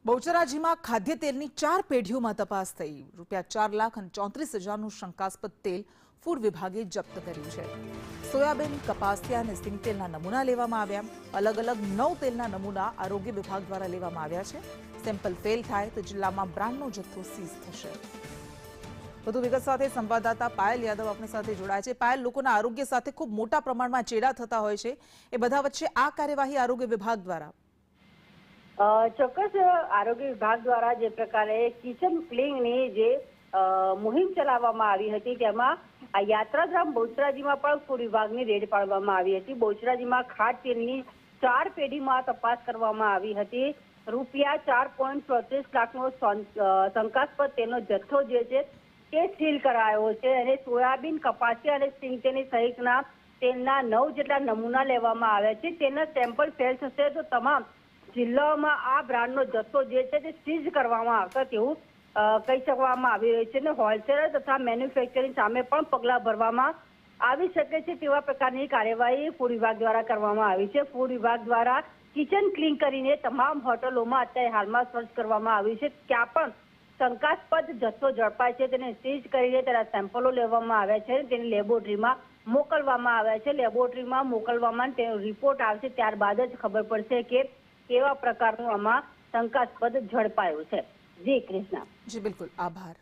બહુચરાજીમાં ખાદ્ય તેલની 4 પેઢીઓમાં તપાસ થઈ। ₹4,34,000નું શંકાસ્પદ તેલ ફૂડ વિભાગે જપ્ત કર્યું છે। સોયાબીન, કપાસિયા અને સિંગ તેલના નમૂના લેવામાં આવ્યા। અલગ અલગ 9 તેલના નમૂના આરોગ્ય વિભાગ દ્વારા લેવામાં આવ્યા છે। સેમ્પલ ફેલ થાય તો જિલ્લામાં બ્રાન્ડનો જથ્થો સીઝ થશે। વધુ વિગત સાથે સંવાદદાતા પાયલ યાદવ આપણી સાથે જોડાય છે। પાયલ, લોકોના આરોગ્ય સાથે ખૂબ મોટા પ્રમાણમાં ચેડા થતા હોય છે, એ બધા વચ્ચે આ કાર્યવાહી આરોગ્ય વિભાગ દ્વારા ચોક્કસ આરોગ્ય વિભાગ દ્વારા જે પ્રકારે કિચન ક્લીનની જે મુહિમ ચલાવવામાં આવી હતી તેમાં આ યાત્રાધામ બહુચરાજીમાં પણ ફૂડ વિભાગની રેડ પાડવામાં આવી હતી। બહુચરાજીમાં ખાદ્ય તેલની 4 પેઢીમાં તપાસ કરવામાં આવી હતી। ₹4.34 લાખનો શંકાસ્પદ તેનો જથ્થો જે છે તે સીલ કરાયો છે અને સોયાબીન, કપાસિયા અને સિંગ તેલ સહિતના તેલના 9 જેટલા નમૂના લેવામાં આવ્યા છે। તેના સેમ્પલ ફેલ થશે તો તમામ જિલ્લામાં આ બ્રાન્ડનો જથ્થો જે છે તે સીઝ કરવામાં આવશે તેવું કહી શકવામાં આવી રહ્યું છે અને હોલસેલર તથા મેન્યુફેક્ચરિંગ સામે પણ પગલાં ભરવામાં આવી શકે છે તેવા પ્રકારની કાર્યવાહી ફૂડ વિભાગ દ્વારા કરવામાં આવી છે। ફૂડ વિભાગ દ્વારા કિચન ક્લીન કરીને તમામ હોટલોમાં અત્યારે હાલમાં સર્ચ કરવામાં આવ્યું છે। ત્યાં પણ શંકાસ્પદ જથ્થો ઝડપાય છે તેને સીઝ કરીને તેના સેમ્પલો લેવામાં આવ્યા છે, તેને લેબોરેટરીમાં મોકલવામાં આવ્યા છે। લેબોરેટરીમાં મોકલવામાં તેનો રિપોર્ટ આવશે ત્યારબાદ જ ખબર પડશે કે કેવા પ્રકારનું આમાં શંકાસ્પદ ઝડપાયું છે। જી કૃષ્ણા। જી બિલકુલ, આભાર।